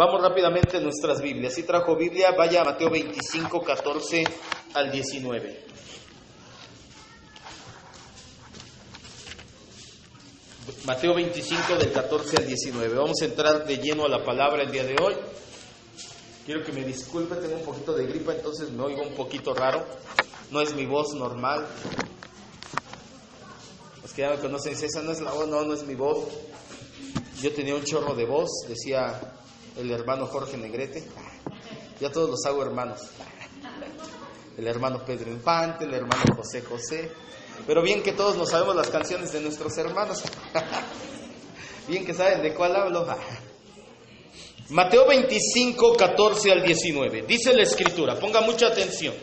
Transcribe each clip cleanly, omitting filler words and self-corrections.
Vamos rápidamente a nuestras Biblias. Si trajo Biblia, vaya a Mateo 25, 14 al 19. Mateo 25 del 14 al 19. Vamos a entrar de lleno a la palabra el día de hoy. Quiero que me disculpe, tengo un poquito de gripa, entonces me oigo un poquito raro. No es mi voz normal. Los que ya me conocen dicen, esa no es la voz, no es mi voz. Yo tenía un chorro de voz, decía el hermano Jorge Negrete. Ya todos los hago hermanos. El hermano Pedro Infante, el hermano José José. Pero bien que todos nos sabemos las canciones de nuestros hermanos. Bien que saben de cuál hablo. Mateo 25, 14 al 19. Dice la Escritura, ponga mucha atención.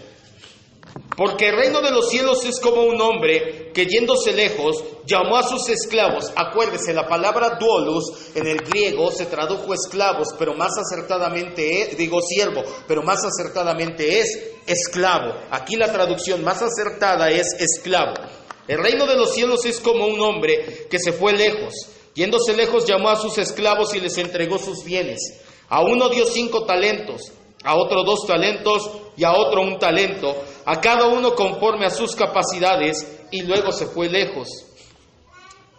Porque el reino de los cielos es como un hombre que yéndose lejos llamó a sus esclavos. Acuérdese, la palabra doulos en el griego se tradujo esclavos, pero más acertadamente siervo, pero más acertadamente es esclavo. Aquí la traducción más acertada es esclavo. El reino de los cielos es como un hombre que se fue lejos. Yéndose lejos llamó a sus esclavos y les entregó sus bienes. A uno dio 5 talentos, a otro 2 talentos y a otro 1 talento, a cada uno conforme a sus capacidades, y luego se fue lejos.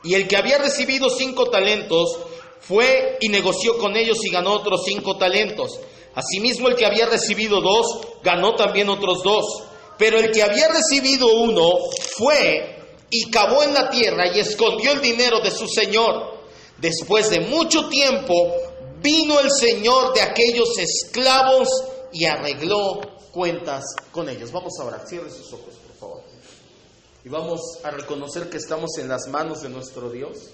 Y el que había recibido 5 talentos fue y negoció con ellos y ganó otros 5 talentos. Asimismo el que había recibido 2 ganó también otros 2. Pero el que había recibido 1 fue y cavó en la tierra y escondió el dinero de su señor. Después de mucho tiempo vino el señor de aquellos esclavos y arregló cuentas con ellos. Vamos a orar, cierre sus ojos, por favor. Y vamos a reconocer que estamos en las manos de nuestro Dios.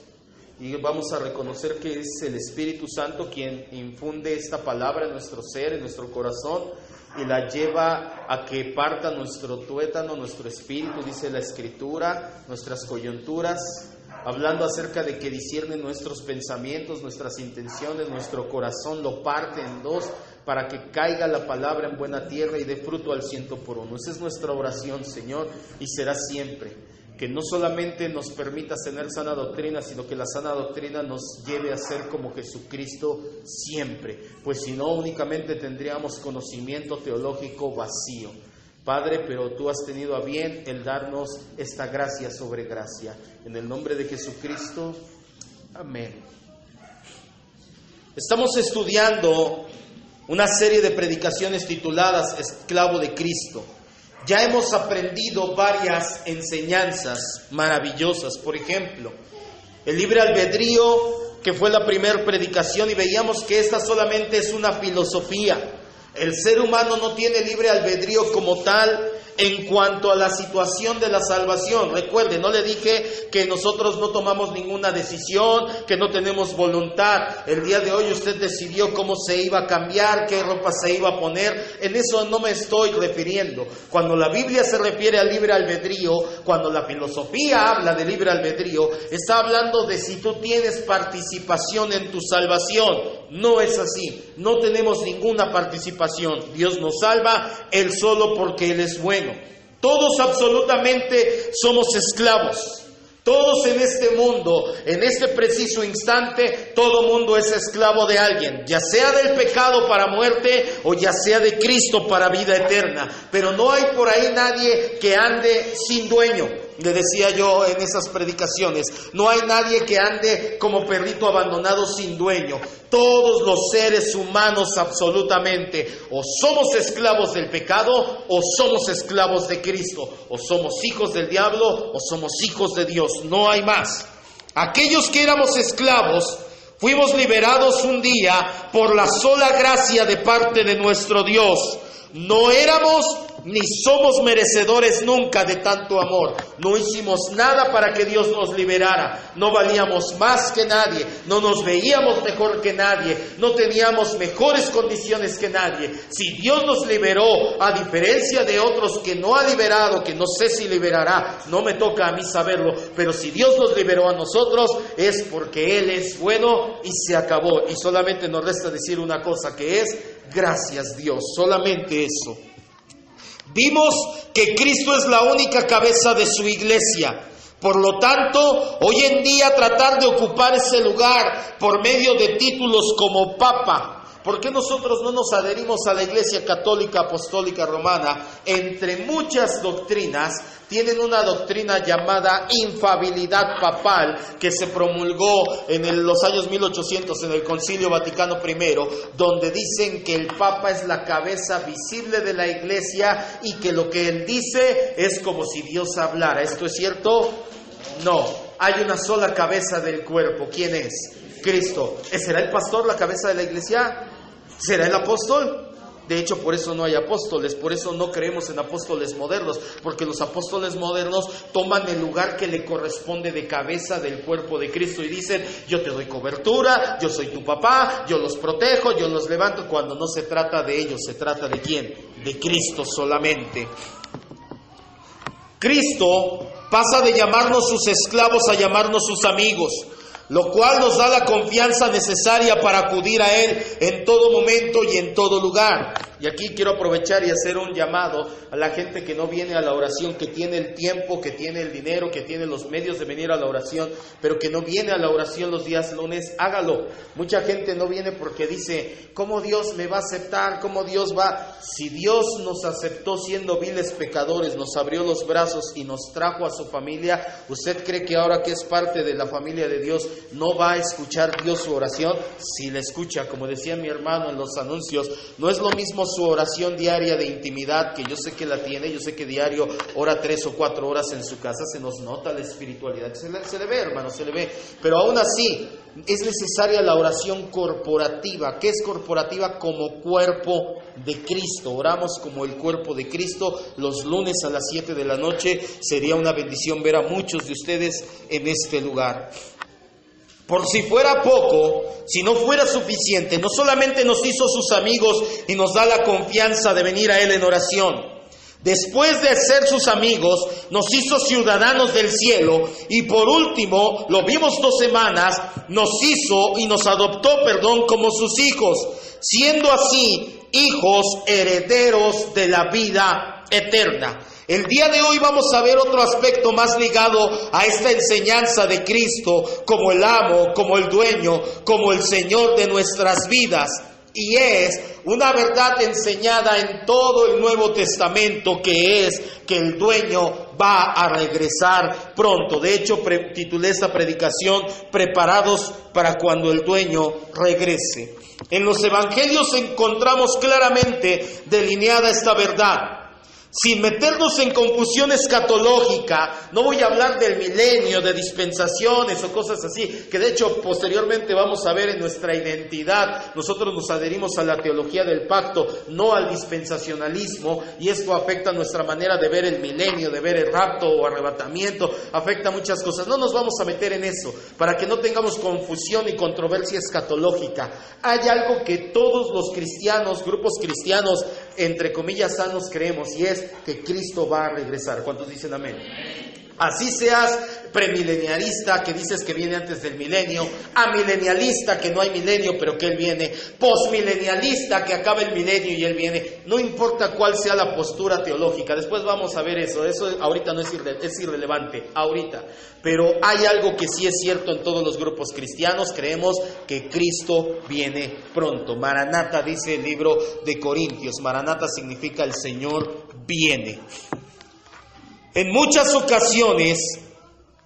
Y vamos a reconocer que es el Espíritu Santo quien infunde esta palabra en nuestro ser, en nuestro corazón, y la lleva a que parta nuestro tuétano, nuestro espíritu, dice la Escritura, nuestras coyunturas, hablando acerca de que discierne nuestros pensamientos, nuestras intenciones, nuestro corazón lo parte en 2 para que caiga la palabra en buena tierra y dé fruto al 100%. Esa es nuestra oración, Señor, y será siempre. Que no solamente nos permita tener sana doctrina, sino que la sana doctrina nos lleve a ser como Jesucristo siempre, pues si no únicamente tendríamos conocimiento teológico vacío. Padre, pero tú has tenido a bien el darnos esta gracia sobre gracia. En el nombre de Jesucristo, amén. Estamos estudiando una serie de predicaciones tituladas Esclavo de Cristo. Ya hemos aprendido varias enseñanzas maravillosas. Por ejemplo, el libre albedrío, que fue la primera predicación, y veíamos que esta solamente es una filosofía. El ser humano no tiene libre albedrío como tal en cuanto a la situación de la salvación. Recuerde, no le dije que nosotros no tomamos ninguna decisión, que no tenemos voluntad. El día de hoy usted decidió cómo se iba a cambiar, qué ropa se iba a poner. En eso no me estoy refiriendo. Cuando la Biblia se refiere al libre albedrío, cuando la filosofía habla de libre albedrío, está hablando de si tú tienes participación en tu salvación. No es así, no tenemos ninguna participación. Dios nos salva, Él solo porque Él es bueno. Todos absolutamente somos esclavos. Todos en este mundo, en este preciso instante, todo mundo es esclavo de alguien, ya sea del pecado para muerte o ya sea de Cristo para vida eterna. Pero no hay por ahí nadie que ande sin dueño. Le decía yo en esas predicaciones, no hay nadie que ande como perrito abandonado sin dueño. Todos los seres humanos absolutamente, o somos esclavos del pecado, o somos esclavos de Cristo, o somos hijos del diablo, o somos hijos de Dios, no hay más. Aquellos que éramos esclavos, fuimos liberados un día por la sola gracia de parte de nuestro Dios. No éramos ni somos merecedores nunca de tanto amor. No hicimos nada para que Dios nos liberara. No valíamos más que nadie. No nos veíamos mejor que nadie. No teníamos mejores condiciones que nadie. Si Dios nos liberó, a diferencia de otros que no ha liberado, que no sé si liberará, no me toca a mí saberlo, pero si Dios nos liberó a nosotros, es porque Él es bueno y se acabó. Y solamente nos resta decir una cosa, que es gracias Dios, solamente eso. Vimos que Cristo es la única cabeza de su iglesia. Por lo tanto, hoy en día tratar de ocupar ese lugar por medio de títulos como Papa, ¿Por qué nosotros no nos adherimos a la Iglesia Católica Apostólica Romana? Entre muchas doctrinas, tienen una doctrina llamada infalibilidad papal que se promulgó en los años 1800 en el Concilio Vaticano I, donde dicen que el Papa es la cabeza visible de la Iglesia y que lo que él dice es como si Dios hablara. ¿Esto es cierto? No, hay una sola cabeza del cuerpo. ¿Quién es? Cristo. ¿Será el pastor la cabeza de la Iglesia? ¿Será el apóstol? De hecho, por eso no hay apóstoles, por eso no creemos en apóstoles modernos, porque los apóstoles modernos toman el lugar que le corresponde de cabeza del cuerpo de Cristo y dicen: yo te doy cobertura, yo soy tu papá, yo los protejo, yo los levanto, cuando no se trata de ellos, se trata de ¿quién? De Cristo solamente. Cristo pasa de llamarnos sus esclavos a llamarnos sus amigos, lo cual nos da la confianza necesaria para acudir a Él en todo momento y en todo lugar. Y aquí quiero aprovechar y hacer un llamado a la gente que no viene a la oración, que tiene el tiempo, que tiene el dinero, que tiene los medios de venir a la oración, pero que no viene a la oración los días lunes. Hágalo. Mucha gente no viene porque dice: ¿cómo Dios me va a aceptar? ¿Cómo Dios va? Si Dios nos aceptó siendo viles pecadores, nos abrió los brazos y nos trajo a su familia, ¿usted cree que ahora que es parte de la familia de Dios no va a escuchar Dios su oración? Si la escucha, como decía mi hermano en los anuncios, no es lo mismo su oración diaria de intimidad, que yo sé que la tiene, yo sé que diario ora 3 o 4 horas en su casa, se nos nota la espiritualidad, se le ve, hermano, se le ve, pero aún así es necesaria la oración corporativa. ¿Qué es corporativa? Como cuerpo de Cristo. Oramos como el cuerpo de Cristo los lunes a las 7 de la noche. Sería una bendición ver a muchos de ustedes en este lugar. Por si fuera poco, si no fuera suficiente, no solamente nos hizo sus amigos y nos da la confianza de venir a Él en oración. Después de ser sus amigos, nos hizo ciudadanos del cielo. Y por último, lo vimos 2 semanas, nos hizo y nos adoptó, como sus hijos, siendo así hijos herederos de la vida eterna. El día de hoy vamos a ver otro aspecto más ligado a esta enseñanza de Cristo como el amo, como el dueño, como el Señor de nuestras vidas. Y es una verdad enseñada en todo el Nuevo Testamento, que es que el dueño va a regresar pronto. De hecho, titulé esta predicación: Preparados para cuando el dueño regrese. En los evangelios encontramos claramente delineada esta verdad. Sin meternos en confusión escatológica, no voy a hablar del milenio, de dispensaciones o cosas así, que de hecho posteriormente vamos a ver en nuestra identidad. Nosotros nos adherimos a la teología del pacto, no al dispensacionalismo, y esto afecta nuestra manera de ver el milenio, de ver el rapto o arrebatamiento, afecta muchas cosas. No nos vamos a meter en eso, para que no tengamos confusión y controversia escatológica. Hay algo que todos los cristianos, grupos cristianos, entre comillas sanos, creemos, y es que Cristo va a regresar. ¿Cuántos dicen amén? Así seas premilenialista, que dices que viene antes del milenio, amilenialista, que no hay milenio pero que Él viene, postmilenialista, que acaba el milenio y Él viene. No importa cuál sea la postura teológica, después vamos a ver eso ahorita no es irrelevante, ahorita. Pero hay algo que sí es cierto en todos los grupos cristianos: creemos que Cristo viene pronto. Maranata, dice el libro de Corintios. Maranata significa el Señor viene. En muchas ocasiones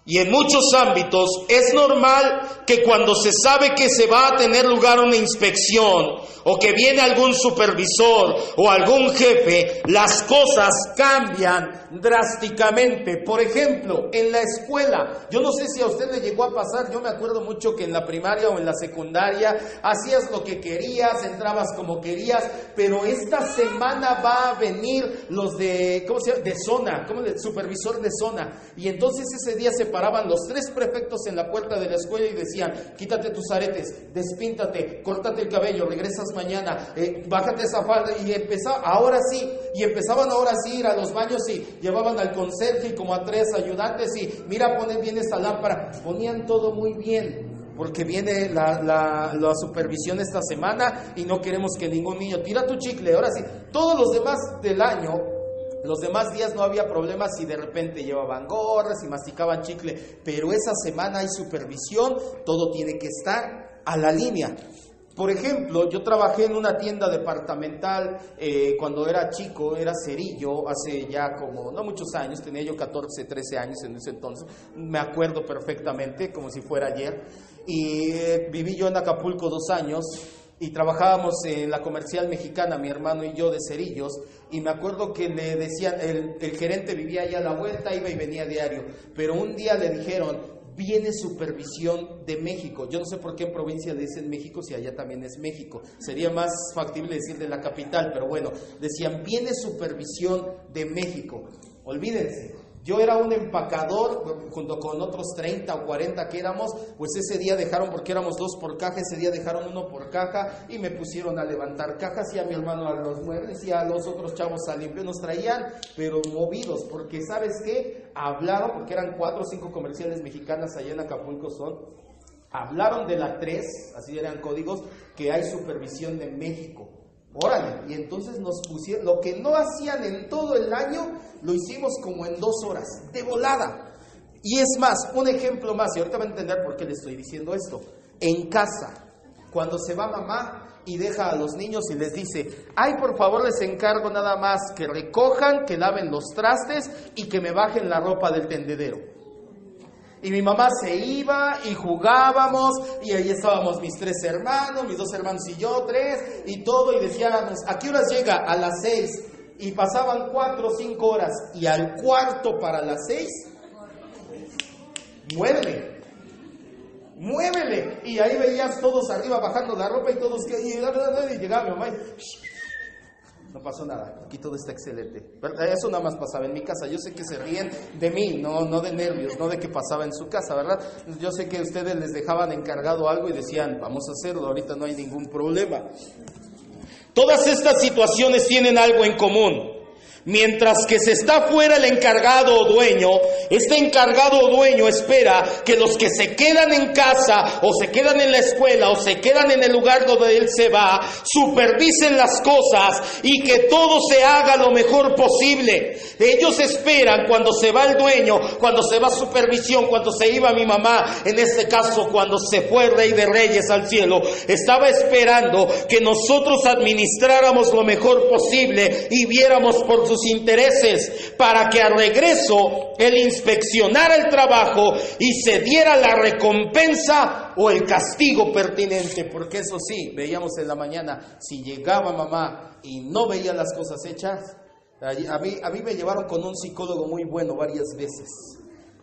y en muchos ámbitos es normal que cuando se sabe que se va a tener lugar una inspección o que viene algún supervisor o algún jefe, las cosas cambian drásticamente. Por ejemplo, en la escuela, yo no sé si a usted le llegó a pasar, yo me acuerdo mucho que en la primaria o en la secundaria hacías lo que querías, entrabas como querías, pero esta semana va a venir los de, ¿cómo se llama? De zona, ¿cómo? El supervisor de zona, y entonces ese día se paraban los 3 prefectos en la puerta de la escuela y decían: quítate tus aretes, despíntate, córtate el cabello, regresas mañana, bájate esa falda, y empezaban ahora sí a ir a los baños y llevaban al conserje y como a 3 ayudantes y mira, ponen bien esta lámpara, ponían todo muy bien, porque viene la supervisión esta semana y no queremos que ningún niño, tira tu chicle. Ahora sí, todos los demás del año, los demás días no había problemas si de repente llevaban gorras y masticaban chicle, pero esa semana hay supervisión, todo tiene que estar a la línea. Por ejemplo, yo trabajé en una tienda departamental cuando era chico, era cerillo, hace ya como, no muchos años, tenía yo 14, 13 años en ese entonces, me acuerdo perfectamente, como si fuera ayer, y viví yo en Acapulco 2 años, y trabajábamos en la Comercial Mexicana, mi hermano y yo, de cerillos, y me acuerdo que le decían, el gerente vivía allá a la vuelta, iba y venía diario, pero un día le dijeron: viene supervisión de México. Yo no sé por qué en provincia le dicen México si allá también es México. Sería más factible decir de la capital, pero bueno, decían: viene supervisión de México. Olvídense, yo era un empacador junto con otros 30 o 40 que éramos, pues ese día dejaron, porque éramos 2 por caja, ese día dejaron 1 por caja y me pusieron a levantar cajas y a mi hermano a los muebles y a los otros chavos a limpiar. Nos traían, pero movidos, porque ¿sabes qué? Hablaron, porque eran 4 o 5 comerciales mexicanas allá en Acapulco hablaron de la 3, así eran códigos, que hay supervisión de México. Órale, y entonces nos pusieron, lo que no hacían en todo el año, lo hicimos como en 2 horas, de volada. Y es más, un ejemplo más, y ahorita van a entender por qué les estoy diciendo esto. En casa, cuando se va mamá y deja a los niños y les dice: ay, por favor, les encargo nada más que recojan, que laven los trastes y que me bajen la ropa del tendedero. Y mi mamá se iba y jugábamos, y ahí estábamos mis 3 hermanos, mis 2 hermanos y yo, 3, y todo, y decíamos: ¿a qué horas llega? A las 6. Y pasaban 4 o 5 horas, y al cuarto para las 6, muévele. Y ahí veías todos arriba bajando la ropa, y todos que y llegaba mi mamá y no pasó nada, aquí todo está excelente. Eso nada más pasaba en mi casa. Yo sé que se ríen de mí, no de nervios, no de que pasaba en su casa, ¿verdad? Yo sé que ustedes les dejaban encargado algo y decían: vamos a hacerlo, ahorita no hay ningún problema. Todas estas situaciones tienen algo en común. Mientras que se está fuera el encargado o dueño, este encargado o dueño espera que los que se quedan en casa, o se quedan en la escuela, o se quedan en el lugar donde él se va, supervisen las cosas y que todo se haga lo mejor posible. Ellos esperan, cuando se va el dueño, cuando se va supervisión, cuando se iba mi mamá, en este caso cuando se fue el Rey de Reyes al cielo, estaba esperando que nosotros administráramos lo mejor posible y viéramos por sus intereses, para que al regreso él inspeccionara el trabajo y se diera la recompensa o el castigo pertinente. Porque eso sí, veíamos en la mañana, si llegaba mamá y no veía las cosas hechas, a mí me llevaron con un psicólogo muy bueno varias veces.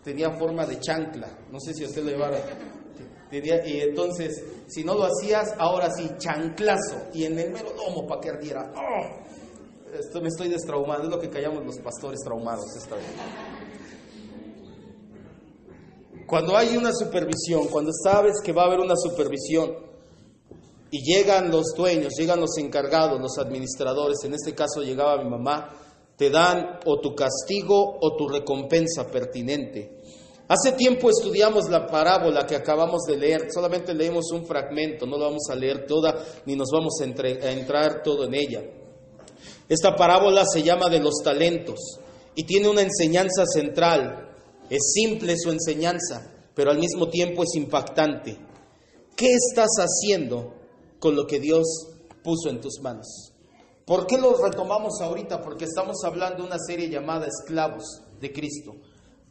Tenía forma de chancla, no sé si a usted le llevaron. Y entonces, si no lo hacías, ahora sí, chanclazo, y en el mero lomo para que ardiera. ¡Oh! Me estoy destraumando, es lo que callamos los pastores traumados esta vez. Cuando hay una supervisión, cuando sabes que va a haber una supervisión y llegan los dueños, llegan los encargados, los administradores, en este caso llegaba mi mamá, te dan o tu castigo o tu recompensa pertinente. Hace tiempo estudiamos la parábola que acabamos de leer, solamente leímos un fragmento, no la vamos a leer toda ni nos vamos a entrar todo en ella. Esta parábola se llama de los talentos y tiene una enseñanza central. Es simple su enseñanza, pero al mismo tiempo es impactante. ¿Qué estás haciendo con lo que Dios puso en tus manos? ¿Por qué lo retomamos ahorita? Porque estamos hablando de una serie llamada Esclavos de Cristo.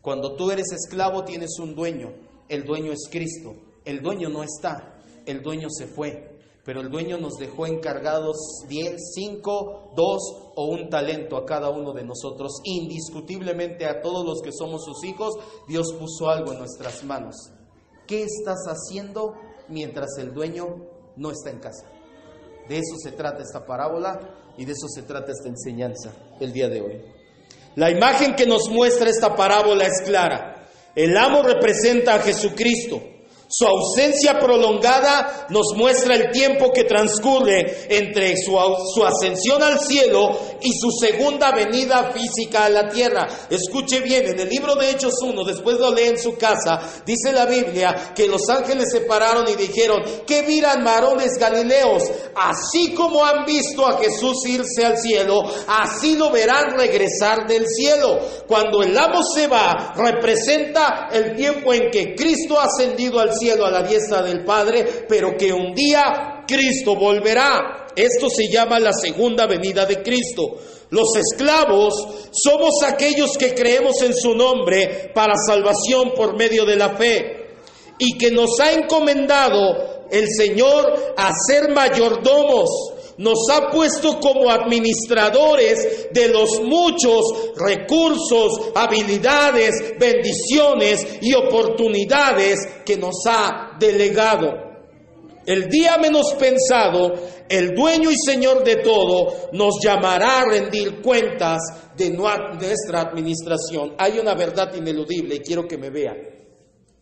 Cuando tú eres esclavo tienes un dueño. El dueño es Cristo. El dueño no está. El dueño se fue. Pero el dueño nos dejó encargados 10, 5, 2 o un talento a cada uno de nosotros. Indiscutiblemente a todos los que somos sus hijos, Dios puso algo en nuestras manos. ¿Qué estás haciendo mientras el dueño no está en casa? De eso se trata esta parábola y de eso se trata esta enseñanza el día de hoy. La imagen que nos muestra esta parábola es clara. El amo representa a Jesucristo. Su ausencia prolongada nos muestra el tiempo que transcurre entre su ascensión al cielo y su segunda venida física a la tierra. Escuche bien, en el libro de Hechos 1, después lo lee en su casa, dice la Biblia que los ángeles se pararon y dijeron: ¿qué miran, varones galileos? Así como han visto a Jesús irse al cielo, así lo verán regresar del cielo. Cuando el amo se va, representa el tiempo en que Cristo ha ascendido al cielo a la diestra del Padre, pero que un día Cristo volverá. Esto se llama la segunda venida de Cristo. Los esclavos somos aquellos que creemos en su nombre para salvación por medio de la fe, y que nos ha encomendado el Señor a ser mayordomos. Nos ha puesto como administradores de los muchos recursos, habilidades, bendiciones y oportunidades que nos ha delegado. El día menos pensado, el dueño y Señor de todo nos llamará a rendir cuentas de nuestra administración. Hay una verdad ineludible y quiero que me vean.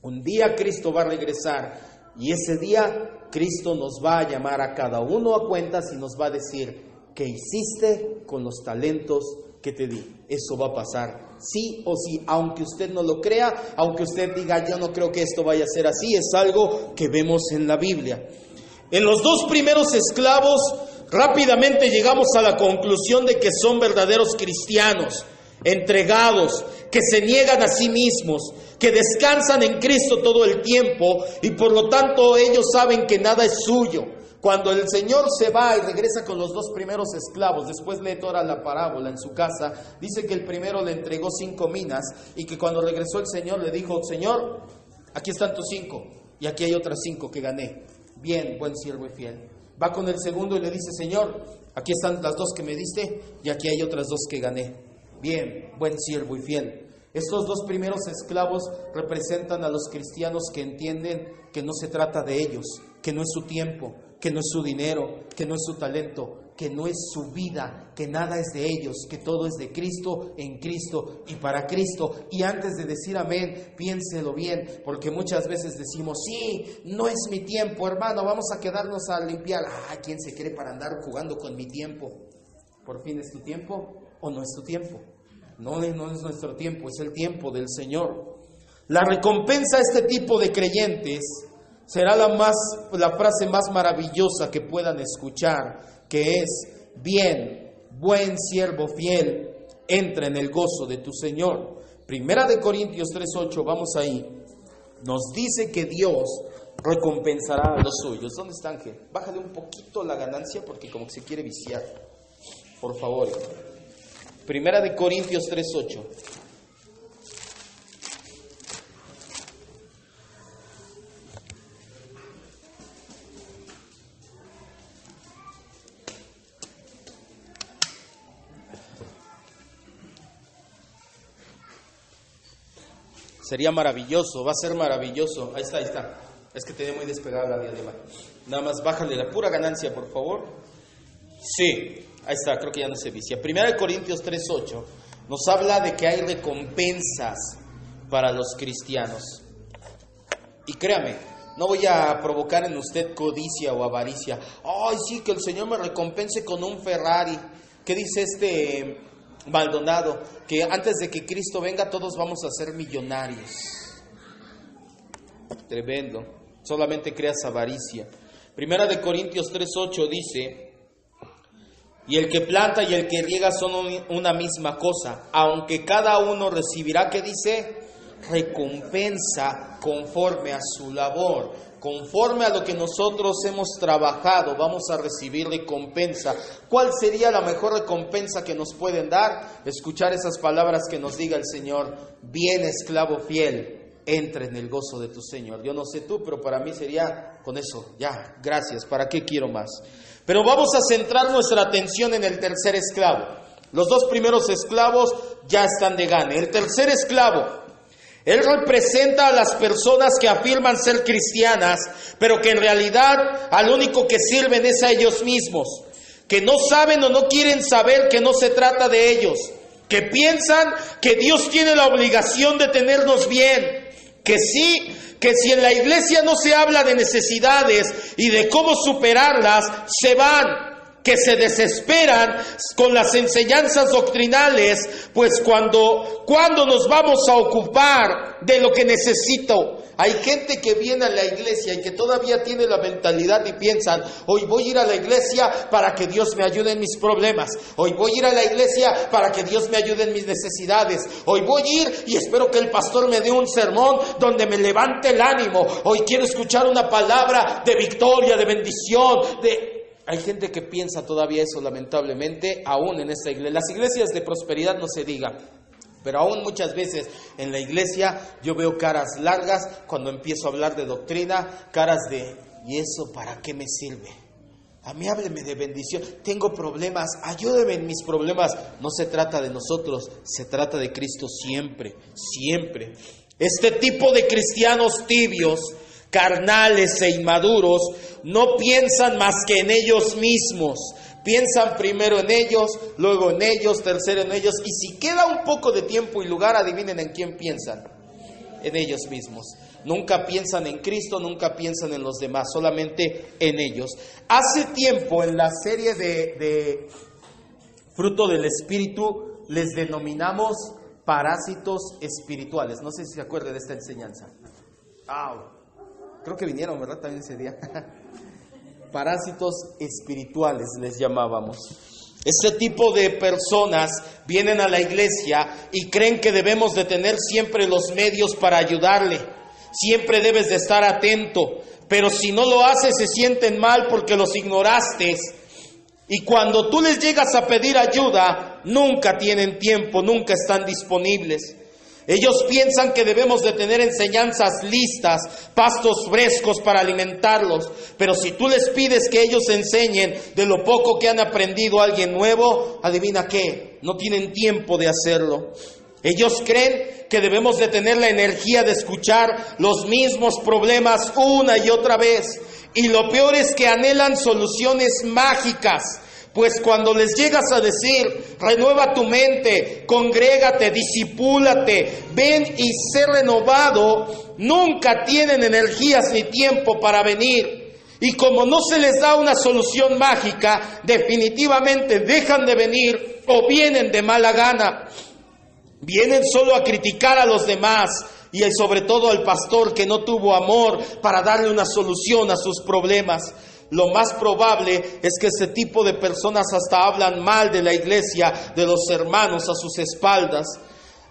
Un día Cristo va a regresar, y ese día Cristo nos va a llamar a cada uno a cuentas y nos va a decir: ¿qué hiciste con los talentos que te di? Eso va a pasar, sí o sí, aunque usted no lo crea, aunque usted diga yo no creo que esto vaya a ser así. Es algo que vemos en la Biblia. En los dos primeros esclavos rápidamente llegamos a la conclusión de que son verdaderos cristianos, entregados, que se niegan a sí mismos, que descansan en Cristo todo el tiempo, y por lo tanto ellos saben que nada es suyo. Cuando el Señor se va y regresa con los dos primeros esclavos, después lee toda la parábola en su casa, dice que el primero le entregó 5 minas, y que cuando regresó el Señor le dijo: Señor, aquí están tus 5, y aquí hay otras 5 que gané. Bien, buen siervo y fiel. Va con el segundo y le dice: Señor, aquí están las 2 que me diste, y aquí hay otras 2 que gané. Bien, buen siervo y fiel. Estos dos primeros esclavos representan a los cristianos que entienden que no se trata de ellos, que no es su tiempo, que no es su dinero, que no es su talento, que no es su vida, que nada es de ellos, que todo es de Cristo, en Cristo y para Cristo. Y antes de decir amén, piénselo bien, porque muchas veces decimos: sí, no es mi tiempo, hermano, vamos a quedarnos a limpiar. ¿Quién se cree para andar jugando con mi tiempo? ¿Por fin es tu tiempo o no es tu tiempo? No es nuestro tiempo, es el tiempo del Señor. La recompensa a este tipo de creyentes será la frase más maravillosa que puedan escuchar, que es: bien, buen siervo fiel, entra en el gozo de tu Señor. Primera de Corintios 3:8, vamos ahí. Nos dice que Dios recompensará a los suyos. ¿Dónde está, Ángel? Bájale un poquito la ganancia porque como que se quiere viciar. Por favor. Primera de Corintios 3:8. Sería maravilloso, va a ser maravilloso. Ahí está. Es que tenía muy despegada la diadema. Nada más bájale la pura ganancia, por favor. Sí. Ahí está, creo que ya no se vicia. Primera de Corintios 3:8 nos habla de que hay recompensas para los cristianos. Y créame, no voy a provocar en usted codicia o avaricia. Ay, sí, que el Señor me recompense con un Ferrari. ¿Qué dice este Maldonado? Que antes de que Cristo venga todos vamos a ser millonarios. Tremendo. Solamente creas avaricia. Primera de Corintios 3:8 dice: y el que planta y el que riega son una misma cosa, aunque cada uno recibirá, ¿qué dice? Recompensa conforme a su labor. Conforme a lo que nosotros hemos trabajado, vamos a recibir recompensa. ¿Cuál sería la mejor recompensa que nos pueden dar? Escuchar esas palabras que nos diga el Señor: bien, esclavo fiel, entra en el gozo de tu Señor. Yo no sé tú, pero para mí sería con eso, ya, gracias, ¿para qué quiero más? Pero vamos a centrar nuestra atención en el tercer esclavo. Los dos primeros esclavos ya están de gane. El tercer esclavo, él representa a las personas que afirman ser cristianas, pero que en realidad al único que sirven es a ellos mismos, que no saben o no quieren saber que no se trata de ellos, que piensan que Dios tiene la obligación de tenernos bien, que sí, que si en la iglesia no se habla de necesidades y de cómo superarlas, se van, que se desesperan con las enseñanzas doctrinales, pues cuando nos vamos a ocupar de lo que necesito, Hay gente que viene a la iglesia y que todavía tiene la mentalidad y piensan, hoy voy a ir a la iglesia para que Dios me ayude en mis problemas. Hoy voy a ir a la iglesia para que Dios me ayude en mis necesidades. Hoy voy a ir y espero que el pastor me dé un sermón donde me levante el ánimo. Hoy quiero escuchar una palabra de victoria, de bendición, Hay gente que piensa todavía eso, lamentablemente, aún en esta iglesia. Las iglesias de prosperidad no se diga, pero aún muchas veces en la iglesia yo veo caras largas cuando empiezo a hablar de doctrina, caras de, ¿y eso para qué me sirve? A mí hábleme de bendición, tengo problemas, ayúdeme en mis problemas. No se trata de nosotros, se trata de Cristo siempre, siempre. Este tipo de cristianos tibios, carnales e inmaduros, no piensan más que en ellos mismos. Piensan primero en ellos, luego en ellos, tercero en ellos. Y si queda un poco de tiempo y lugar, adivinen en quién piensan. En ellos mismos. Nunca piensan en Cristo, nunca piensan en los demás, solamente en ellos. Hace tiempo en la serie de Fruto del Espíritu les denominamos parásitos espirituales. No sé si se acuerdan de esta enseñanza. Creo que vinieron, ¿verdad? También ese día. Parásitos espirituales les llamábamos. Este tipo de personas vienen a la iglesia y creen que debemos de tener siempre los medios para ayudarle. Siempre debes de estar atento. Pero si no lo haces, se sienten mal porque los ignoraste. Y cuando tú les llegas a pedir ayuda, nunca tienen tiempo, nunca están disponibles. Ellos piensan que debemos de tener enseñanzas listas, pastos frescos para alimentarlos. Pero si tú les pides que ellos enseñen de lo poco que han aprendido a alguien nuevo, adivina qué, no tienen tiempo de hacerlo. Ellos creen que debemos de tener la energía de escuchar los mismos problemas una y otra vez. Y lo peor es que anhelan soluciones mágicas. Pues cuando les llegas a decir, renueva tu mente, congrégate, discipúlate, ven y sé renovado, nunca tienen energías ni tiempo para venir. Y como no se les da una solución mágica, definitivamente dejan de venir o vienen de mala gana. Vienen solo a criticar a los demás y sobre todo al pastor que no tuvo amor para darle una solución a sus problemas. Lo más probable es que este tipo de personas hasta hablan mal de la iglesia, de los hermanos a sus espaldas.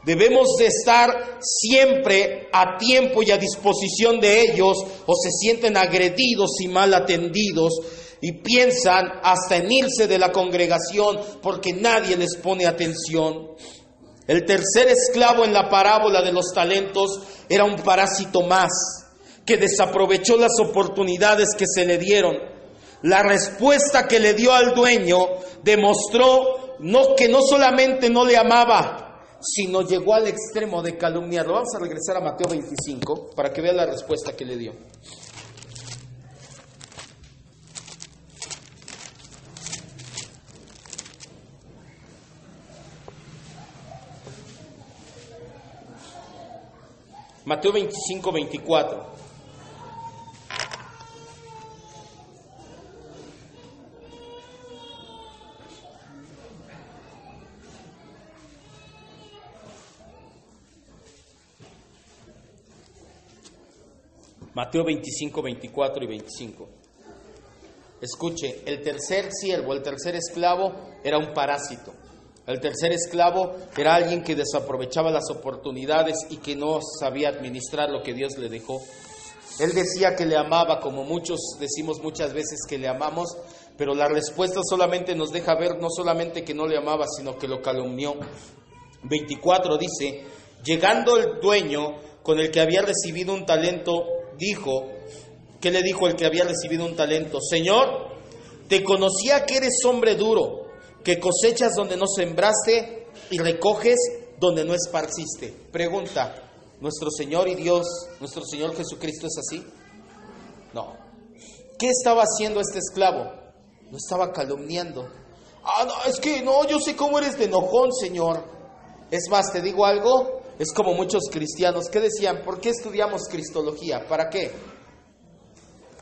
Debemos de estar siempre a tiempo y a disposición de ellos, o se sienten agredidos y mal atendidos y piensan hasta en irse de la congregación porque nadie les pone atención. El tercer esclavo en la parábola de los talentos era un parásito más, que desaprovechó las oportunidades que se le dieron. La respuesta que le dio al dueño demostró que no solamente no le amaba, sino llegó al extremo de calumniarlo. Vamos a regresar a Mateo 25 para que vean la respuesta que le dio. Mateo 25, 24. Mateo 25, 24 y 25. Escuche, el tercer siervo, el tercer esclavo era un parásito. El tercer esclavo era alguien que desaprovechaba las oportunidades y que no sabía administrar lo que Dios le dejó. Él decía que le amaba, como muchos decimos muchas veces que le amamos, pero la respuesta solamente nos deja ver no solamente que no le amaba, sino que lo calumnió. 24 dice, llegando el dueño con el que había recibido un talento, dijo, ¿qué le dijo el que había recibido un talento? Señor, te conocía que eres hombre duro, que cosechas donde no sembraste y recoges donde no esparciste. Pregunta, ¿nuestro Señor y Dios, nuestro Señor Jesucristo es así? No. ¿Qué estaba haciendo este esclavo? Lo estaba calumniando. No, es que no, yo sé cómo eres de enojón, Señor. Es más, te digo algo, es como muchos cristianos que decían, ¿por qué estudiamos cristología? ¿Para qué?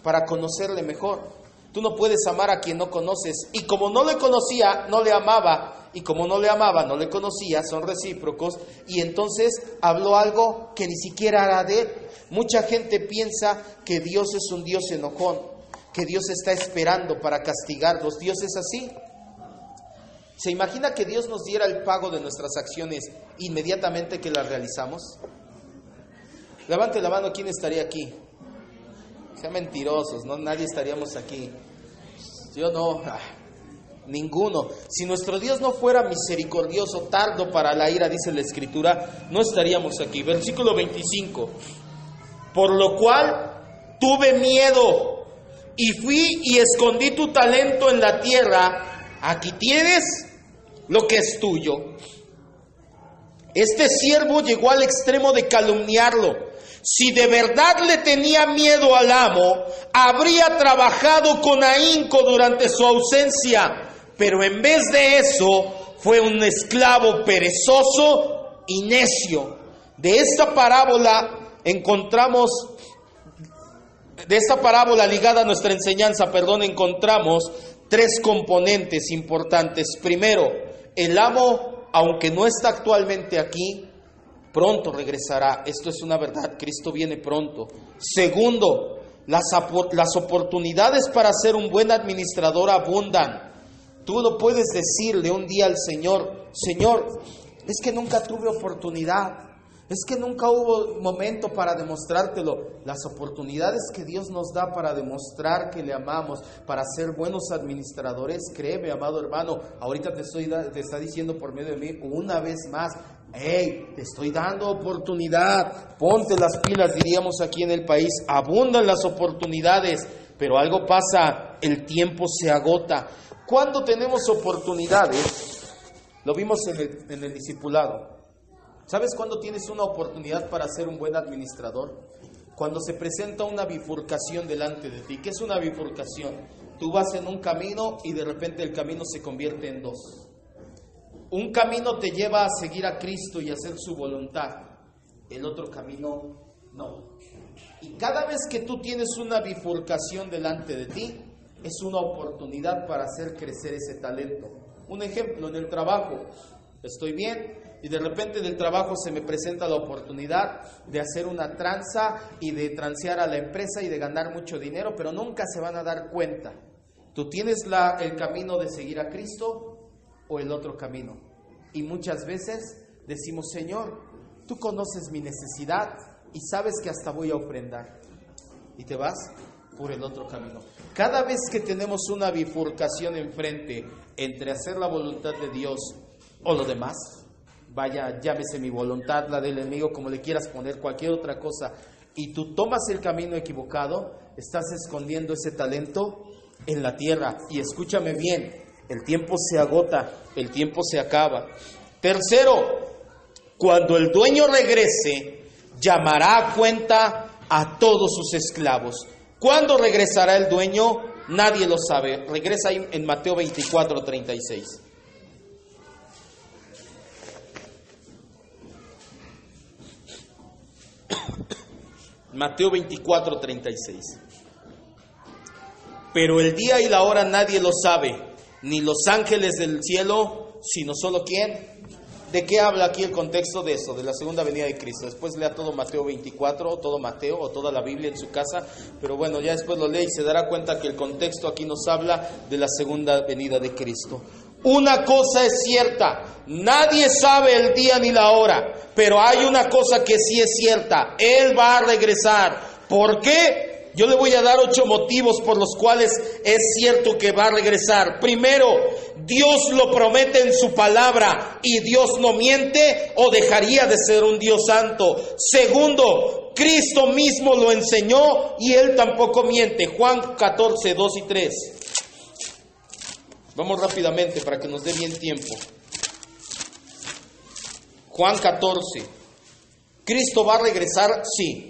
Para conocerle mejor. Tú no puedes amar a quien no conoces. Y como no le conocía, no le amaba, y como no le amaba, no le conocía, son recíprocos, y entonces habló algo que ni siquiera era de él. Mucha gente piensa que Dios es un Dios enojón, que Dios está esperando para castigarlos. Dios es así. ¿Se imagina que Dios nos diera el pago de nuestras acciones inmediatamente que las realizamos? Levante la mano, ¿quién estaría aquí? Sean mentirosos, ¿no? Nadie estaríamos aquí. Yo no, ninguno. Si nuestro Dios no fuera misericordioso, tardo para la ira, dice la Escritura, no estaríamos aquí. Versículo 25. Por lo cual tuve miedo y fui y escondí tu talento en la tierra. Aquí tienes lo que es tuyo. Este siervo llegó al extremo de calumniarlo. Si de verdad le tenía miedo al amo, habría trabajado con ahínco durante su ausencia, pero en vez de eso, fue un esclavo perezoso y necio. De esta parábola ligada a nuestra enseñanza, encontramos tres componentes importantes. Primero, el amo, aunque no está actualmente aquí, pronto regresará. Esto es una verdad, Cristo viene pronto. Segundo, las oportunidades para ser un buen administrador abundan. Tú lo puedes decirle un día al Señor: Señor, es que nunca tuve oportunidad, es que nunca hubo momento para demostrártelo. Las oportunidades que Dios nos da para demostrar que le amamos, para ser buenos administradores, créeme, amado hermano, ahorita te está diciendo por medio de mí una vez más: hey, te estoy dando oportunidad, ponte las pilas, diríamos aquí en el país. Abundan las oportunidades, pero algo pasa, el tiempo se agota. ¿Cuándo tenemos oportunidades? Lo vimos en el discipulado. ¿Sabes cuándo tienes una oportunidad para ser un buen administrador? Cuando se presenta una bifurcación delante de ti. ¿Qué es una bifurcación? Tú vas en un camino y de repente el camino se convierte en dos. Un camino te lleva a seguir a Cristo y a hacer su voluntad. El otro camino no. Y cada vez que tú tienes una bifurcación delante de ti, es una oportunidad para hacer crecer ese talento. Un ejemplo, en el trabajo. Estoy bien y de repente en el trabajo se me presenta la oportunidad de hacer una tranza y de transear a la empresa y de ganar mucho dinero, pero nunca se van a dar cuenta. Tú tienes el camino de seguir a Cristo o el otro camino. Y muchas veces decimos: Señor, tú conoces mi necesidad y sabes que hasta voy a ofrendar. Y te vas por el otro camino. Cada vez que tenemos una bifurcación enfrente entre hacer la voluntad de Dios o lo demás, vaya, llámese mi voluntad, la del enemigo, como le quieras poner, cualquier otra cosa, y tú tomas el camino equivocado, estás escondiendo ese talento en la tierra. Y escúchame bien, el tiempo se agota, el tiempo se acaba. Tercero, cuando el dueño regrese, llamará a cuenta a todos sus esclavos. ¿Cuándo regresará el dueño? Nadie lo sabe. Regresa ahí en Mateo 24:36. Mateo 24:36. Pero el día y la hora nadie lo sabe, ni los ángeles del cielo, sino solo ¿quién? ¿De qué habla aquí el contexto de eso? De la segunda venida de Cristo. Después lea todo Mateo 24, o todo Mateo, o toda la Biblia en su casa. Pero bueno, ya después lo lee y se dará cuenta que el contexto aquí nos habla de la segunda venida de Cristo. Una cosa es cierta, nadie sabe el día ni la hora, pero hay una cosa que sí es cierta: Él va a regresar. ¿Por qué? Yo le voy a dar 8 motivos por los cuales es cierto que va a regresar. Primero, Dios lo promete en su palabra y Dios no miente o dejaría de ser un Dios santo. Segundo, Cristo mismo lo enseñó y Él tampoco miente. Juan 14, 2 y 3. Vamos rápidamente para que nos dé bien tiempo. Juan 14. ¿Cristo va a regresar? Sí.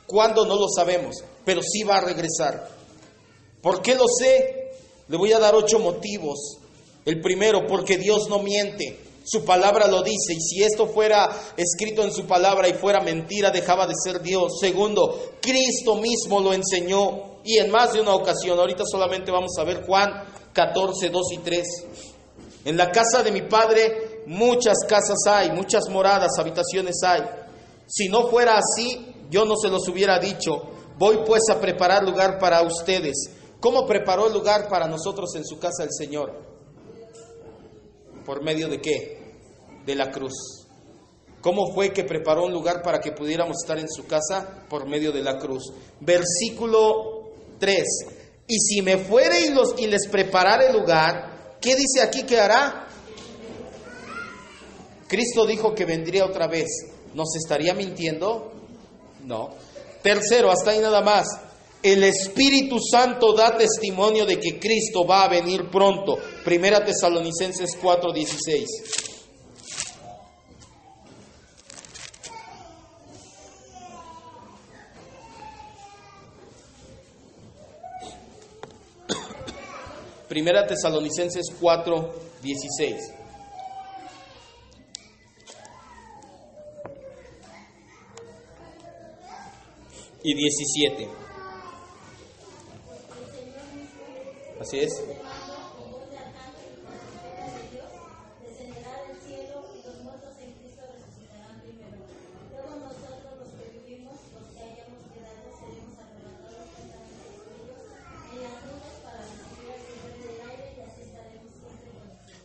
¿Cuándo? No lo sabemos, pero sí va a regresar. ¿Por qué lo sé? Le voy a dar 8 motivos. El primero, porque Dios no miente. Su palabra lo dice, y si esto fuera escrito en su palabra y fuera mentira, dejaba de ser Dios. Segundo, Cristo mismo lo enseñó, y en más de una ocasión. Ahorita solamente vamos a ver Juan 14, 2 y 3. En la casa de mi Padre muchas casas hay, muchas moradas, habitaciones hay. Si no fuera así, yo no se los hubiera dicho. Voy pues a preparar lugar para ustedes. ¿Cómo preparó el lugar para nosotros en su casa el Señor? ¿Por medio de qué? De la cruz. ¿Cómo fue que preparó un lugar para que pudiéramos estar en su casa? Por medio de la cruz. Versículo 3. Y si me fuere y les preparare lugar, ¿qué dice aquí que hará? Cristo dijo que vendría otra vez. ¿Nos estaría mintiendo? No. Tercero, hasta ahí nada más. El Espíritu Santo da testimonio de que Cristo va a venir pronto. 1 Tesalonicenses 4:16. Primera Tesalonicenses 4:16 y 17. Así es.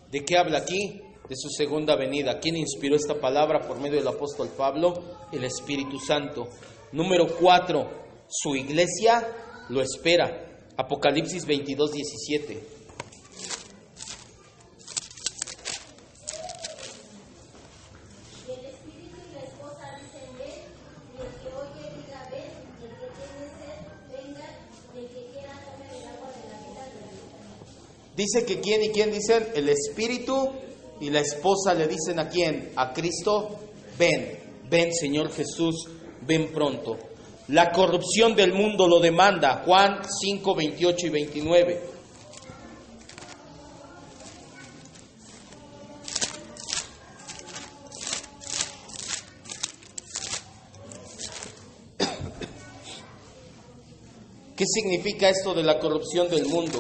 ¿De qué habla aquí? De su segunda venida. ¿Quién inspiró esta palabra por medio del apóstol Pablo? El Espíritu Santo. Número 4. Su iglesia lo espera. Apocalipsis 22:17. Dice que quién y quién dicen, el Espíritu y la esposa le dicen a quién, a Cristo, ven, ven Señor Jesús, ven pronto. La corrupción del mundo lo demanda, Juan 5:28 y 29. ¿Qué significa esto de la corrupción del mundo?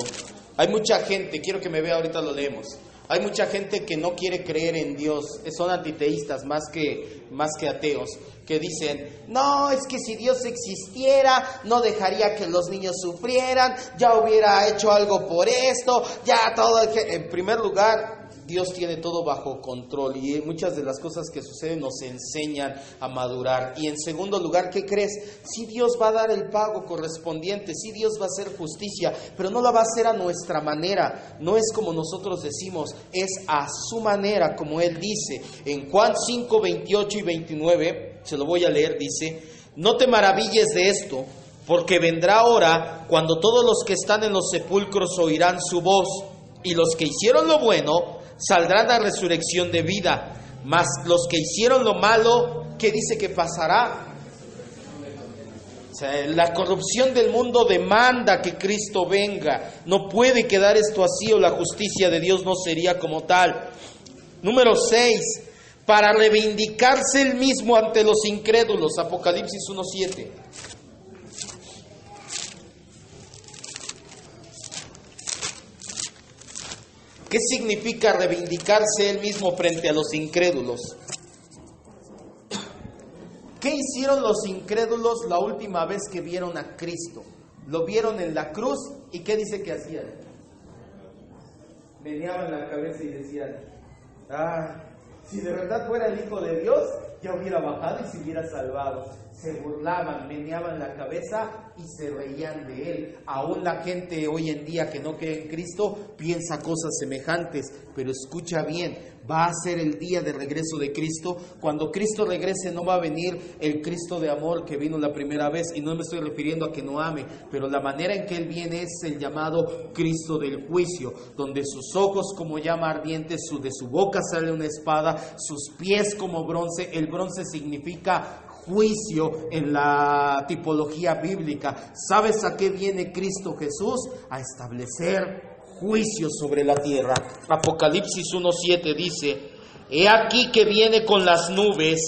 Hay mucha gente, quiero que me vea, ahorita lo leemos. Hay mucha gente que no quiere creer en Dios, son antiteístas más que ateos, que dicen, no, es que si Dios existiera, no dejaría que los niños sufrieran, ya hubiera hecho algo por esto, ya todo. En primer lugar, Dios tiene todo bajo control y muchas de las cosas que suceden nos enseñan a madurar. Y en segundo lugar, ¿qué crees? Sí, Dios va a dar el pago correspondiente, sí, Dios va a hacer justicia, pero no la va a hacer a nuestra manera, no es como nosotros decimos, es a su manera, como Él dice. En Juan 5:28 y 29, se lo voy a leer, dice, no te maravilles de esto, porque vendrá hora cuando todos los que están en los sepulcros oirán su voz, y los que hicieron lo bueno saldrán a resurrección de vida, mas los que hicieron lo malo, ¿qué dice que pasará? O sea, la corrupción del mundo demanda que Cristo venga. No puede quedar esto así o la justicia de Dios no sería como tal. Número 6, para reivindicarse él mismo ante los incrédulos, Apocalipsis 1:7. ¿Qué significa reivindicarse él mismo frente a los incrédulos? ¿Qué hicieron los incrédulos la última vez que vieron a Cristo? Lo vieron en la cruz y ¿qué dice que hacían? Meneaban la cabeza y decían, si de verdad fuera el Hijo de Dios, ya hubiera bajado y se hubiera salvado. Se burlaban, meneaban la cabeza y se reían de Él. Aún la gente hoy en día que no cree en Cristo piensa cosas semejantes, pero escucha bien, va a ser el día de regreso de Cristo. Cuando Cristo regrese no va a venir el Cristo de amor que vino la primera vez, y no me estoy refiriendo a que no ame, pero la manera en que Él viene es el llamado Cristo del juicio, donde sus ojos como llama ardiente, de su boca sale una espada, sus pies como bronce. El bronce significa juicio en la tipología bíblica. ¿Sabes a qué viene Cristo Jesús? A establecer juicio sobre la tierra. Apocalipsis 1:7 dice, he aquí que viene con las nubes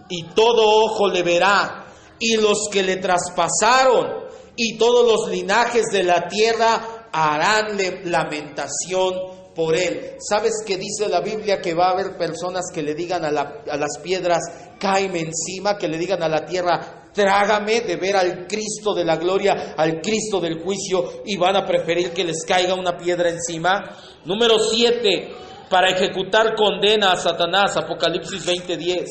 y todo ojo le verá, y los que le traspasaron y todos los linajes de la tierra harán lamentación por él. ¿Sabes qué dice la Biblia? Que va a haber personas que le digan a las piedras, cáeme encima, que le digan a la tierra, trágame, de ver al Cristo de la gloria, al Cristo del juicio, y van a preferir que les caiga una piedra encima. Número 7, para ejecutar condena a Satanás, Apocalipsis 20:10.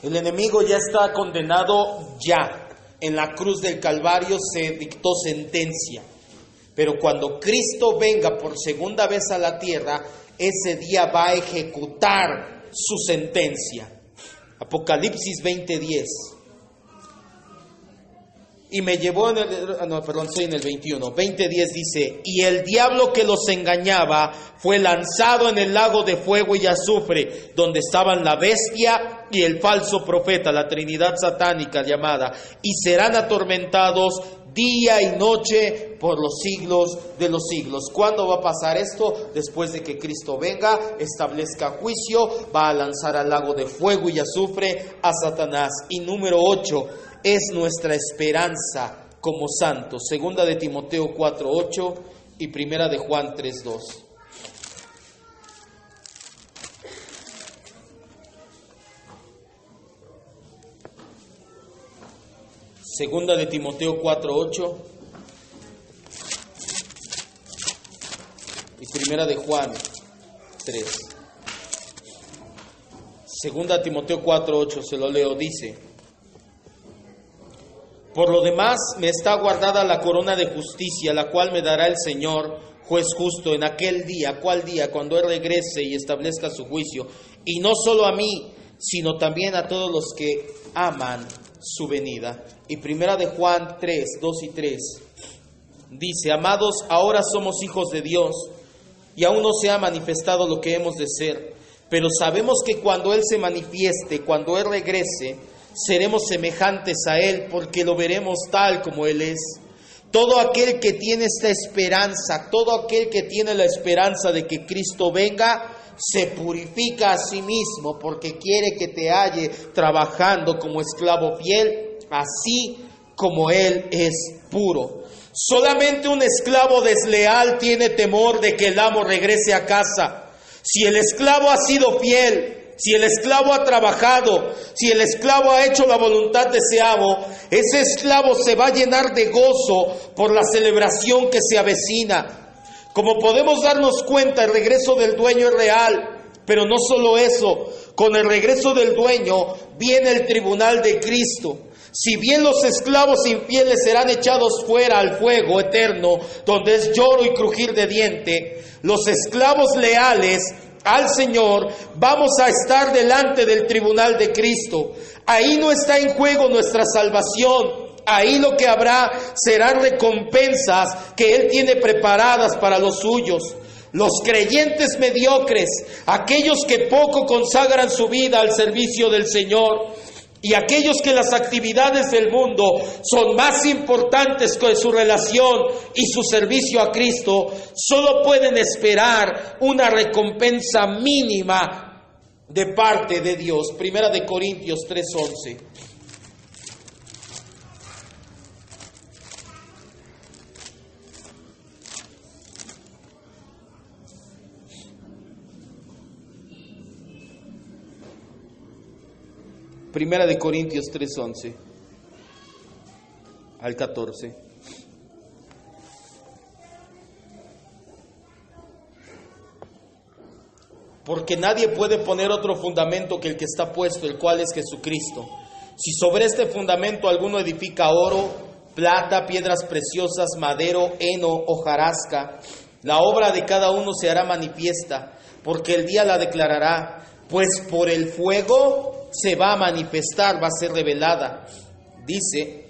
El enemigo ya está condenado ya. En la cruz del Calvario se dictó sentencia. Pero cuando Cristo venga por segunda vez a la tierra, ese día va a ejecutar su sentencia. Apocalipsis 20:10. Y me llevó estoy en el 21. 20:10 dice: y el diablo que los engañaba fue lanzado en el lago de fuego y azufre, donde estaban la bestia y el falso profeta, la Trinidad satánica llamada, y serán atormentados día y noche por los siglos de los siglos. ¿Cuándo va a pasar esto? Después de que Cristo venga, establezca juicio, va a lanzar al lago de fuego y azufre a Satanás. Y número 8, es nuestra esperanza como santos. Segunda de Timoteo 4:8 y primera de Juan 3:2. Segunda de Timoteo 4:8 y primera de Juan 3. Segunda de Timoteo 4:8, se lo leo, dice: por lo demás me está guardada la corona de justicia, la cual me dará el Señor, juez justo, en aquel día. ¿Cuál día? Cuando Él regrese y establezca su juicio. Y no solo a mí, sino también a todos los que aman su venida. Y primera de Juan 3:2 y 3 dice: amados, ahora somos hijos de Dios, y aún no se ha manifestado lo que hemos de ser. Pero sabemos que cuando Él se manifieste, cuando Él regrese, seremos semejantes a Él, porque lo veremos tal como Él es. Todo aquel que tiene esta esperanza, todo aquel que tiene la esperanza de que Cristo venga, se purifica a sí mismo, porque quiere que te halle trabajando como esclavo fiel, así como Él es puro. Solamente un esclavo desleal tiene temor de que el amo regrese a casa. Si el esclavo ha sido fiel, si el esclavo ha trabajado, si el esclavo ha hecho la voluntad de ese amo, ese esclavo se va a llenar de gozo por la celebración que se avecina. Como podemos darnos cuenta, el regreso del dueño es real, pero no solo eso, con el regreso del dueño viene el tribunal de Cristo. Si bien los esclavos infieles serán echados fuera al fuego eterno, donde es lloro y crujir de diente, los esclavos leales al Señor vamos a estar delante del tribunal de Cristo. Ahí no está en juego nuestra salvación. Ahí lo que habrá serán recompensas que Él tiene preparadas para los suyos. Los creyentes mediocres, aquellos que poco consagran su vida al servicio del Señor, y aquellos que las actividades del mundo son más importantes que su relación y su servicio a Cristo, solo pueden esperar una recompensa mínima de parte de Dios. Primera de Corintios 3:11. Primera de Corintios 3:11 al 14. Porque nadie puede poner otro fundamento que el que está puesto, el cual es Jesucristo. Si sobre este fundamento alguno edifica oro, plata, piedras preciosas, madero, heno, hojarasca, la obra de cada uno se hará manifiesta, porque el día la declarará, pues por el fuego se va a manifestar, va a ser revelada. Dice: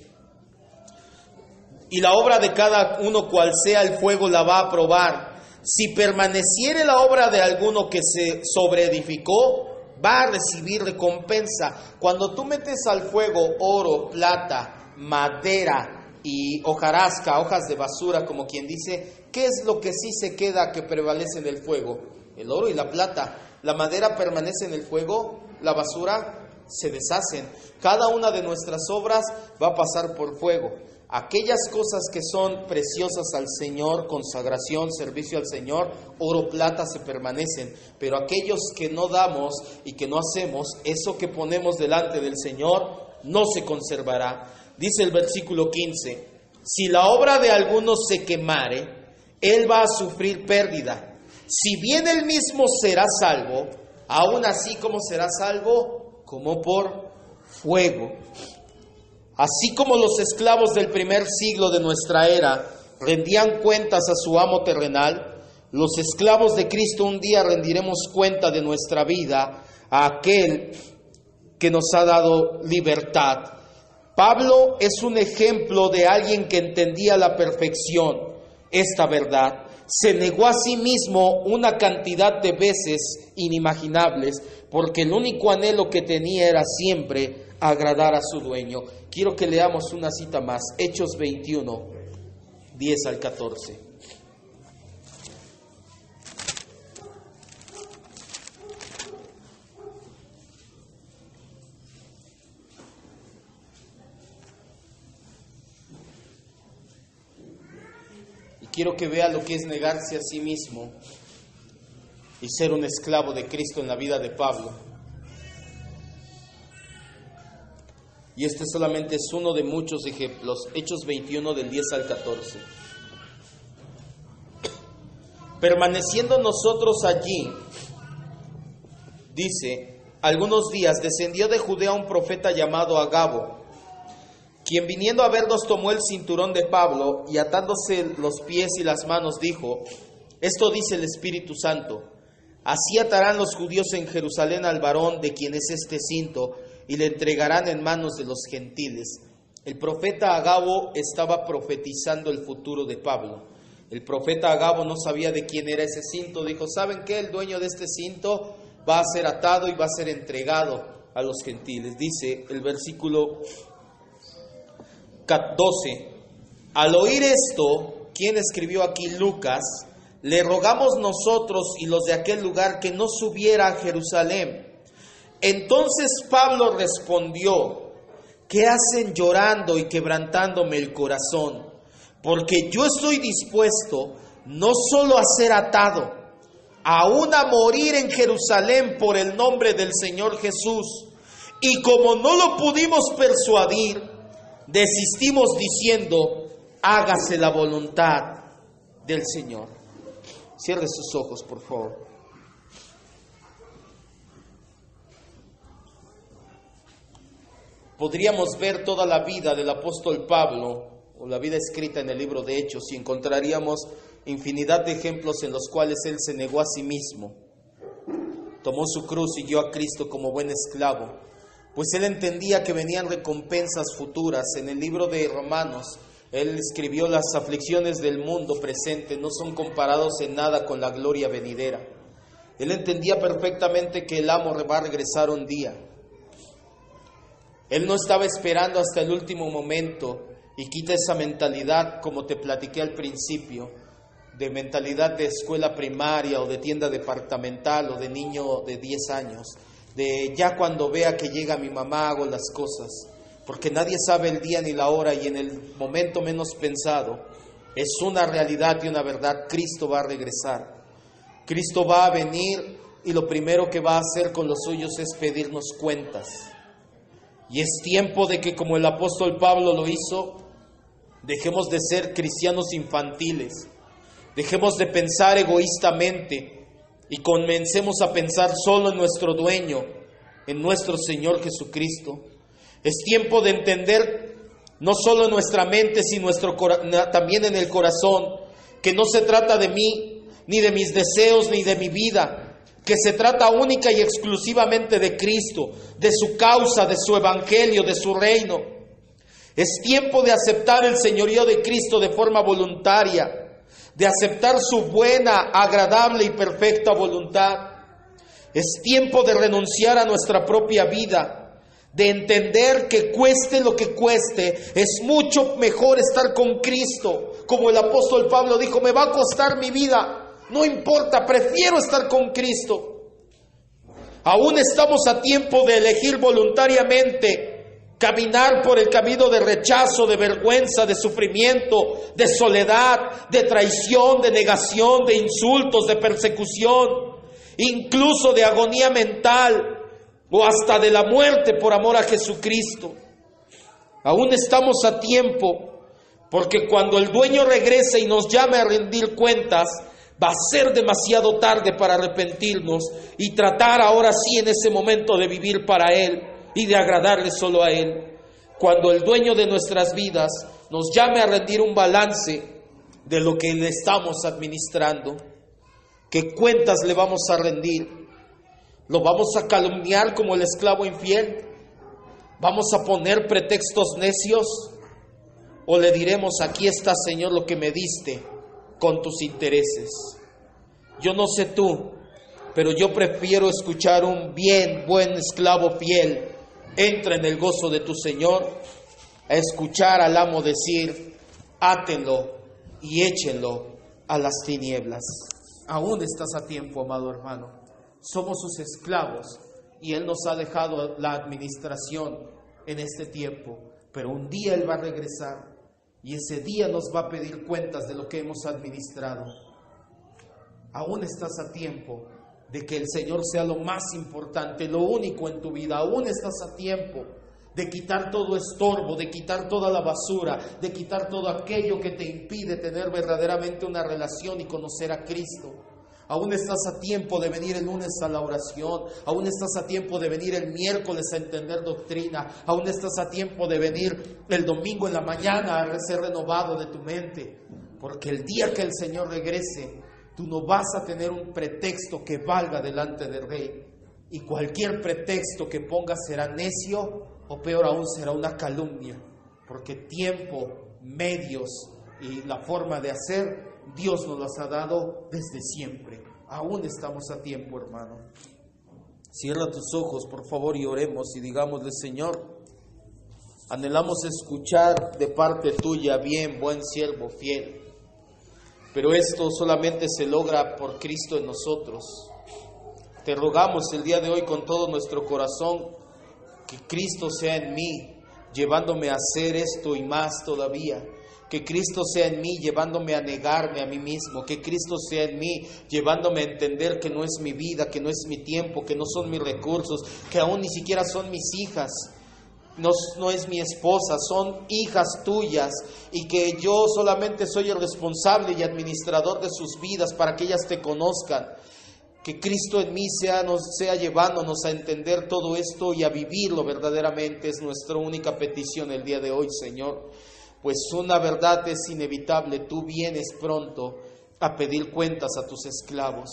y la obra de cada uno, cual sea el fuego, la va a probar. Si permaneciere la obra de alguno que se sobreedificó, va a recibir recompensa. Cuando tú metes al fuego oro, plata, madera y hojarasca, hojas de basura, como quien dice, ¿qué es lo que sí se queda que prevalece en el fuego? El oro y la plata. La madera permanece en el fuego, la basura se deshacen. Cada una de nuestras obras va a pasar por fuego. aquellas cosas que son preciosas al Señor, consagración, servicio al Señor, oro, plata se permanecen, pero aquellos que no damos y que no hacemos, eso que ponemos delante del Señor no se conservará. Dice el versículo 15, si la obra de alguno se quemare, él va a sufrir pérdida. Si bien él mismo será salvo, aún así, ¿cómo será salvo? Como por fuego. Así como los esclavos del primer siglo de nuestra era rendían cuentas a su amo terrenal, los esclavos de Cristo un día rendiremos cuenta de nuestra vida a aquel que nos ha dado libertad. Pablo es un ejemplo de alguien que entendía a la perfección esta verdad. Se negó a sí mismo una cantidad de veces inimaginables, porque el único anhelo que tenía era siempre agradar a su dueño. Quiero que leamos una cita más, Hechos 21, 10 al 14. Quiero que vea lo que es negarse a sí mismo y ser un esclavo de Cristo en la vida de Pablo. Y este solamente es uno de muchos ejemplos. Hechos 21 del 10 al 14. Permaneciendo nosotros allí, dice, algunos días descendió de Judea un profeta llamado Agabo, quien viniendo a vernos tomó el cinturón de Pablo y atándose los pies y las manos dijo, esto dice el Espíritu Santo, así atarán los judíos en Jerusalén al varón de quien es este cinto y le entregarán en manos de los gentiles. El profeta Agabo estaba profetizando el futuro de Pablo. El profeta Agabo no sabía de quién era ese cinto. Dijo, ¿saben qué? El dueño de este cinto va a ser atado y va a ser entregado a los gentiles. Dice el versículo 12. Al oír esto, ¿quién escribió aquí? Lucas. Le rogamos nosotros y los de aquel lugar que no subiera a Jerusalén. Entonces Pablo respondió, ¿qué hacen llorando y quebrantándome el corazón? Porque yo estoy dispuesto no solo a ser atado, aún a morir en Jerusalén por el nombre del Señor Jesús. Y como no lo pudimos persuadir, desistimos diciendo, hágase la voluntad del Señor. Cierre sus ojos, por favor. Podríamos ver toda la vida del apóstol Pablo, o la vida escrita en el libro de Hechos, y encontraríamos infinidad de ejemplos en los cuales él se negó a sí mismo. Tomó su cruz y siguió a Cristo como buen esclavo, pues él entendía que venían recompensas futuras. En el libro de Romanos, él escribió, las aflicciones del mundo presente no son comparados en nada con la gloria venidera. Él entendía perfectamente que el amo va a regresar un día. Él no estaba esperando hasta el último momento y quita esa mentalidad, como te platiqué al principio, de mentalidad de escuela primaria o de tienda departamental o de niño de 10 años, de ya cuando vea que llega mi mamá hago las cosas, porque nadie sabe el día ni la hora y en el momento menos pensado es una realidad y una verdad. Cristo va a regresar, Cristo va a venir y lo primero que va a hacer con los suyos es pedirnos cuentas. Y es tiempo de que, como el apóstol Pablo lo hizo, dejemos de ser cristianos infantiles, dejemos de pensar egoístamente y comencemos a pensar solo en nuestro dueño, en nuestro Señor Jesucristo. Es tiempo de entender, no solo en nuestra mente, sino también en el corazón, que no se trata de mí, ni de mis deseos, ni de mi vida, que se trata única y exclusivamente de Cristo, de su causa, de su evangelio, de su reino. Es tiempo de aceptar el señorío de Cristo de forma voluntaria, de aceptar su buena, agradable y perfecta voluntad. Es tiempo de renunciar a nuestra propia vida, de entender que cueste lo que cueste, es mucho mejor estar con Cristo. Como el apóstol Pablo dijo, me va a costar mi vida, no importa, prefiero estar con Cristo. Aún estamos a tiempo de elegir voluntariamente Caminar por el camino de rechazo, de vergüenza, de sufrimiento, de soledad, de traición, de negación, de insultos, de persecución, incluso de agonía mental o hasta de la muerte por amor a Jesucristo. Aún estamos a tiempo, porque cuando el dueño regrese y nos llame a rendir cuentas, va a ser demasiado tarde para arrepentirnos y tratar ahora sí en ese momento de vivir para Él y de agradarle solo a Él. Cuando el dueño de nuestras vidas nos llame a rendir un balance de lo que le estamos administrando, ¿qué cuentas le vamos a rendir? ¿Lo vamos a calumniar como el esclavo infiel? ¿Vamos a poner pretextos necios? ¿O le diremos, aquí está, Señor, lo que me diste con tus intereses? Yo no sé tú, pero yo prefiero escuchar un buen esclavo fiel, entra en el gozo de tu Señor, a escuchar al amo decir, átenlo y échenlo a las tinieblas. Aún estás a tiempo, amado hermano. Somos sus esclavos y Él nos ha dejado la administración en este tiempo, pero un día Él va a regresar y ese día nos va a pedir cuentas de lo que hemos administrado. Aún estás a tiempo de que el Señor sea lo más importante, lo único en tu vida. Aún estás a tiempo de quitar todo estorbo, de quitar toda la basura, de quitar todo aquello que te impide tener verdaderamente una relación y conocer a Cristo. Aún estás a tiempo de venir el lunes a la oración. Aún estás a tiempo de venir el miércoles a entender doctrina. Aún estás a tiempo de venir el domingo en la mañana a ser renovado de tu mente. Porque el día que el Señor regrese, tú no vas a tener un pretexto que valga delante del Rey. Y cualquier pretexto que pongas será necio o peor aún será una calumnia. Porque tiempo, medios y la forma de hacer, Dios nos las ha dado desde siempre. Aún estamos a tiempo, hermano. Cierra tus ojos, por favor, y oremos y digámosle, Señor, anhelamos escuchar de parte tuya, bien, buen siervo, fiel. Pero esto solamente se logra por Cristo en nosotros. Te rogamos el día de hoy con todo nuestro corazón que Cristo sea en mí, llevándome a hacer esto y más todavía. Que Cristo sea en mí, llevándome a negarme a mí mismo. Que Cristo sea en mí, llevándome a entender que no es mi vida, que no es mi tiempo, que no son mis recursos, que aún ni siquiera son mis hijas. No es mi esposa, son hijas tuyas, y que yo solamente soy el responsable y administrador de sus vidas para que ellas te conozcan. Que Cristo en mí nos sea llevándonos a entender todo esto y a vivirlo verdaderamente. Es nuestra única petición el día de hoy, Señor. Pues una verdad es inevitable, tú vienes pronto a pedir cuentas a tus esclavos.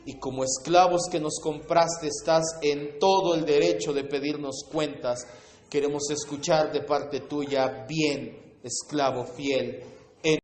Y como esclavos que nos compraste, estás en todo el derecho de pedirnos cuentas. Queremos escuchar de parte tuya, bien, esclavo fiel